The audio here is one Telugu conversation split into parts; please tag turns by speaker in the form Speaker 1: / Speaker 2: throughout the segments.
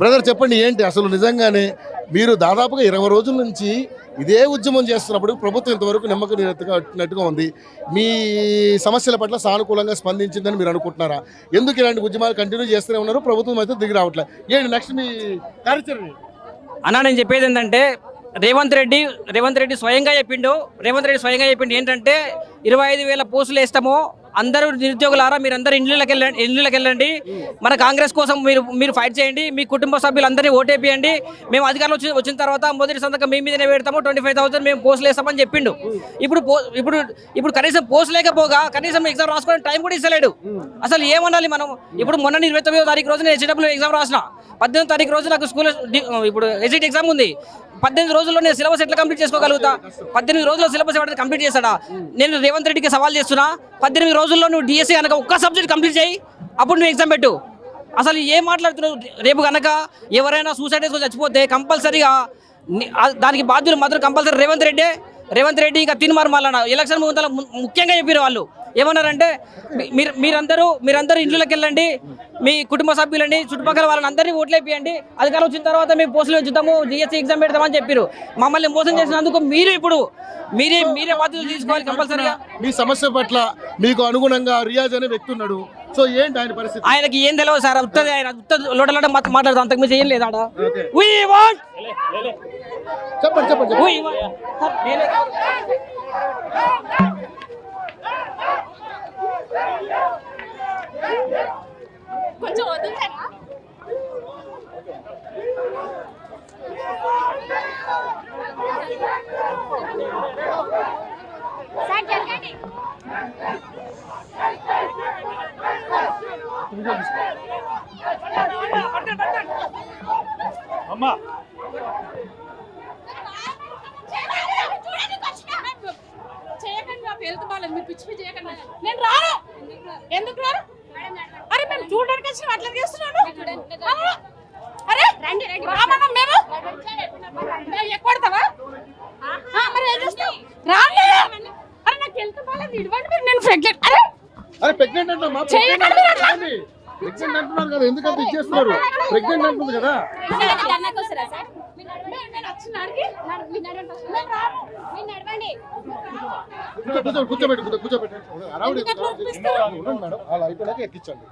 Speaker 1: బ్రదర్ చెప్పండి, ఏంటి అసలు నిజంగానే మీరు దాదాపుగా 20 రోజుల నుంచి ఇదే ఉద్యమం చేస్తున్నప్పుడు ప్రభుత్వం ఇంతవరకు నమ్మకం ఉంది. మీ సమస్యల పట్ల సానుకూలంగా స్పందించిందని మీరు అనుకుంటున్నారా? ఎందుకు ఇలాంటి ఉద్యమాలు కంటిన్యూ చేస్తూనే ఉన్నారు, ప్రభుత్వం అయితే దిగి రావట్లేదు? ఏంటి నెక్స్ట్ మీ కార్యాచరణ?
Speaker 2: అన్నా నేను చెప్పేది ఏంటంటే రేవంత్ రెడ్డి స్వయంగా చెప్పిండు ఏంటంటే 25,000 పోస్టులు వేస్తాము, అందరూ నిరుద్యోగులారా మీరందరూ ఇండ్లకి వెళ్ళండి, మన కాంగ్రెస్ కోసం మీరు ఫైట్ చేయండి, మీ కుటుంబ సభ్యులందరినీ ఓటేపియండి, మేము అధికారంలో వచ్చిన తర్వాత మొదటి సంతకం మీ మీదనే పెడతాము, 25,000 మేము పోస్టులు వేస్తామని చెప్పిండు. ఇప్పుడు కనీసం పోస్ట్ లేకపోగా కనీసం ఎగ్జామ్ రాసుకోవడం టైం కూడా ఇస్తలేడు. అసలు ఏమనాలి మనం? ఇప్పుడు మొన్న 29వ తారీఖు రోజు నేను హెచ్డబ్ల్యూ ఎగ్జామ్ రాసిన, 18వ తారీఖు రోజు నాకు స్కూల్ ఇప్పుడు ఎస్జిటి ఎగ్జామ్ ఉంది. 18 రోజుల్లో నేను సిలబస్ ఎట్లా కంప్లీట్ చేసుకోగలుగుతా? 18 రోజుల్లో సిలబస్ ఎవరైతే కంప్లీట్ చేస్తాడా? నేను రేవంత్ రెడ్డికి సవాల్ చేస్తున్నా, 18 రోజుల్లో నువ్వు డిఎస్సీ కనుక ఒక్క సబ్జెక్ట్ కంప్లీట్ చేయి, అప్పుడు నువ్వు ఎగ్జామ్ పెట్టు. అసలు ఏం మాట్లాడుతున్నావు? రేపు కనుక ఎవరైనా సూసైడ్ చేసుకొని చచ్చిపోతే కంపల్సరీగా దానికి బాధ్యులు మాత్రం కంపల్సరీ రేవంత్ రెడ్డి ఇంకా తిన్మార్ మళ్ళా ఎలక్షన్ ముందర ముఖ్యంగా చెప్పారు వాళ్ళు. ఏమన్నారంటే మీరందరూ ఇంట్లోకి వెళ్ళండి, మీ కుటుంబ సభ్యులని చుట్టుపక్కల వాళ్ళని అందరినీ ఓట్లేపియండి, అధికారం వచ్చిన తర్వాత మేము పోస్టులు పెంచుతాము, డిఎస్సీ ఎగ్జామ్ పెడతామని చెప్పారు. మమ్మల్ని మోసం చేసినందుకు మీరే బాధ్యతలు తీసుకోవాలి కంపల్సరీగా.
Speaker 1: మీ సమస్య పట్ల మీకు అనుగుణంగా రియాజ్ అనే వ్యక్తి ఉన్నాడు, సో ఏంటి ఆయన పరిస్థితి?
Speaker 2: ఆయనకి ఏం తెలియదు సార్, ఆయన లోటలోట మాట్లాడతాం, అంతకు మించి ఏం లేదు ఆడ.
Speaker 1: చెప్పండి.
Speaker 3: కొంచెం వదులుతారా? సార్ జరగండి.
Speaker 1: అమ్మా
Speaker 3: హెల్త్ బాగాలేదు, మీరు పిచ్చి చేయకండి. నేను రాను. ఎందుకు రాను? అరే మేము చూడడానికి వచ్చిన అట్లా చేస్తున్నాను. అరే రామన్నా మేము ఎక్కడతావా? మరి ఏం చేస్తావు? రాండి. అరే నాకు హెల్త్ బాగాలేదు, ఇవ్వండి మీరు. నేను ప్రెగ్నెంట్.
Speaker 1: అరే ప్రెగ్నెంట్ అంటున్నారు కదా, ఎందుకంటే ఇచ్చేస్తున్నారు? ప్రెగ్నెంట్ అంటుంది కదా. కూర్చోబెట్టి మేడం, అలా అయిపోయాక ఎక్కించండి.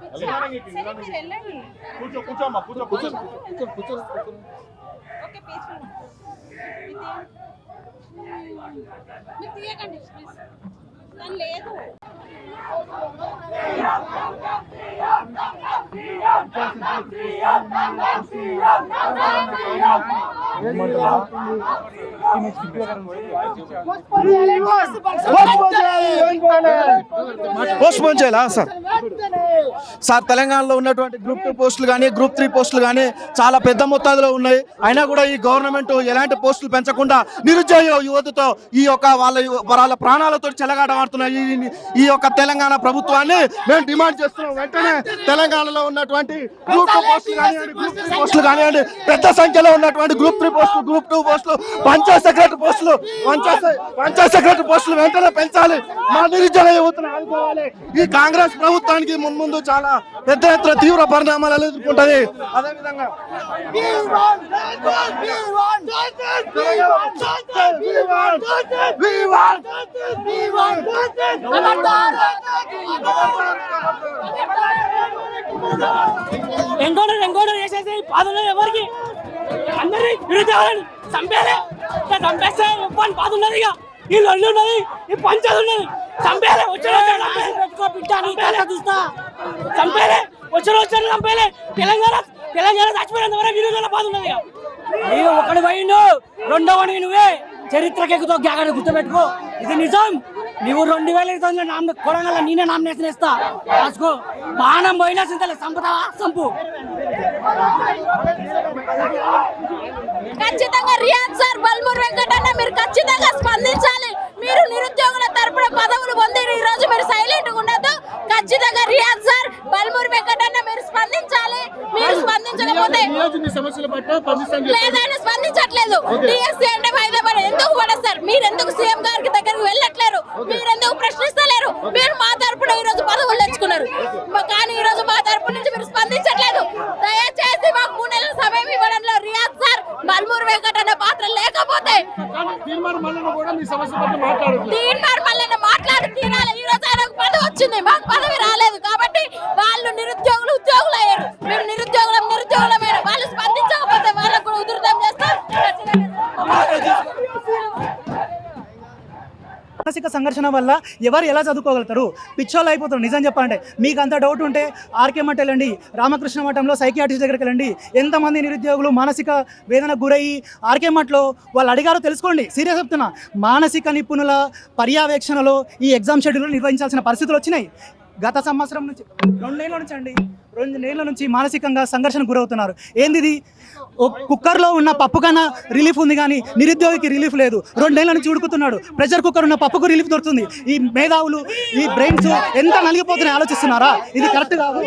Speaker 3: లేదు
Speaker 4: పోస్ట్పోన్ చేయాలా సార్? తెలంగాణలో ఉన్నటువంటి గ్రూప్ 2 పోస్టులు కానీ గ్రూప్ 3 పోస్టులు కానీ చాలా పెద్ద మొత్తంలో ఉన్నాయి. అయినా కూడా ఈ గవర్నమెంట్ ఎలాంటి పోస్టులు పెంచకుండా నిరుద్యోగ యువతతో ఈ యొక్క వాళ్ళ ప్రాణాలతో చెలగాటమాడుతున్న ఈ యొక్క తెలంగాణ ప్రభుత్వాన్ని మేము డిమాండ్ చేస్తున్నాం. వెంటనే తెలంగాణలో ఉన్నటువంటి గ్రూప్ 2 పోస్టులు కానివ్వండి, గ్రూప్ 3 పోస్టులు కానివ్వండి, పెద్ద సంఖ్యలో ఉన్నటువంటి గ్రూప్ 3 పోస్టులు, గ్రూప్ 2 పోస్టులు, పంచాయత్ సెక్రటరీ పోస్టులు వెంటనే పెంచాలి. మా నిరుద్యోగ యువతను ఆదుకోవాలి. ఈ కాంగ్రెస్ ప్రభుత్వానికి ముందు చాలా పెద్ద ఎత్తున తీవ్ర పరిణామాలు ఎదుర్కొంటది. అదేవిధంగా
Speaker 2: ఎంకోడర్ చేసేసి పాదులు ఎవరికి అందరి నిరుద్యోగాలను చంపేస్తే పాదు ఉన్నది, ఇక ఈ లొల్లి ఉన్నది, ఈ పంచాయతీ ఉన్నది. చంపేలే వచ్చిన చంపేలే. తెలంగాణ చచ్చిపోయినంత వరకు నిరుద్యోగ బాధ ఉన్నది. నీవు ఒకటి పోయిండు, రెండవని నువ్వే చరిత్రకి ఎక్కుతావు. జాగ్రత్త గుర్తుపెట్టుకో, ఇది నిజం. నువ్వు 2020 కొడంగల్ నేనే నామినేషన్ ఇస్తా, రాసుకో. బాణం పోయినా చింతలే, సంపుతావా సంపు.
Speaker 3: ఖచ్చితంగా రియాజ్ సార్, బల్మూర్ వెంకటన్న మీరు ఖచ్చితంగా స్పందించాలి. మీరు నిరుద్యోగుల తరపున పదవులు పొంది ఈ రోజు మీరు సైలెంట్ గా ఉండదు. ఖచ్చితంగా రియాజ్ సార్, బల్మూర్ వెంకటన్న మీరు స్పందించాలి. మీరు స్పందించకపోతే లేదైనా స్పందించట్లేదు. డిఎస్సీ అంటే హైదరాబాద్ ఎందుకు పడేస్తారు? మీరు ఎందుకు సీఎం గారికి దగ్గరకు వెళ్ళట్లేరు? మీరు ఎందుకు ప్రశ్నిస్తలేరు? మీరు మా తరపున ఈ రోజు పదవులు తెచ్చుకున్నారు, కానీ ఈ రోజు మా తరపు నుంచి మీరు స్పందించట్లేదు. దయచేసి మాకు 3 నెలల
Speaker 1: తీర్మానం మల్లన్న కూడా మీ సమస్య పట్ల మాట్లాడట్లేదు.
Speaker 3: తీర్మానం మళ్ళీ మాట్లాడి తీరాలి. ఈ రోజు ఆయనకు పదవి వచ్చింది, మాకు పదవి రాలేదు కాబట్టి వాళ్ళు నిరుద్యోగులు ఉద్యోగులు అయ్యారు. మేము నిరుద్యోగులమైన వాళ్ళు స్పందించకపోతే వాళ్ళకు కూడా ఉధృతం చేస్తాం.
Speaker 5: మానసిక సంఘర్షణ వల్ల ఎవరు ఎలా చదువుకోగలుగుతారు? పిచ్చోళ్ళు అయిపోతారు. నిజం చెప్పాలంటే మీకు అంత డౌట్ ఉంటే ఆర్కే మఠ్ వెళ్ళండి, రామకృష్ణ మఠంలో సైకియాట్రిస్ట్ దగ్గరికి వెళ్ళండి. ఎంతమంది నిరుద్యోగులు మానసిక వేదనకు గురయ్యి ఆర్కే మఠ్లో వాళ్ళు అడిగారో తెలుసుకోండి. సీరియస్ చెప్తున్నా. మానసిక నిపుణుల పర్యవేక్షణలో ఈ ఎగ్జామ్ షెడ్యూల్ నిర్వహించాల్సిన పరిస్థితులు వచ్చినాయి. గత సంవత్సరం నుంచి 2 నెలల నుంచి మానసికంగా సంఘర్షణకు గురవుతున్నారు. ఏంది ఇది? కుక్కర్లో ఉన్న పప్పు కన్నా రిలీఫ్ ఉంది కానీ నిరుద్యోగికి రిలీఫ్ లేదు. 2 నెలల నుంచి ఉడుకుతున్నాడు. ప్రెషర్ కుక్కర్ ఉన్న పప్పుకు రిలీఫ్ దొరుకుతుంది. ఈ మేధావులు, ఈ బ్రెయిన్స్ ఎంత నలిగిపోతున్నాయి ఆలోచిస్తున్నారా? ఇది కరెక్ట్ కాదు.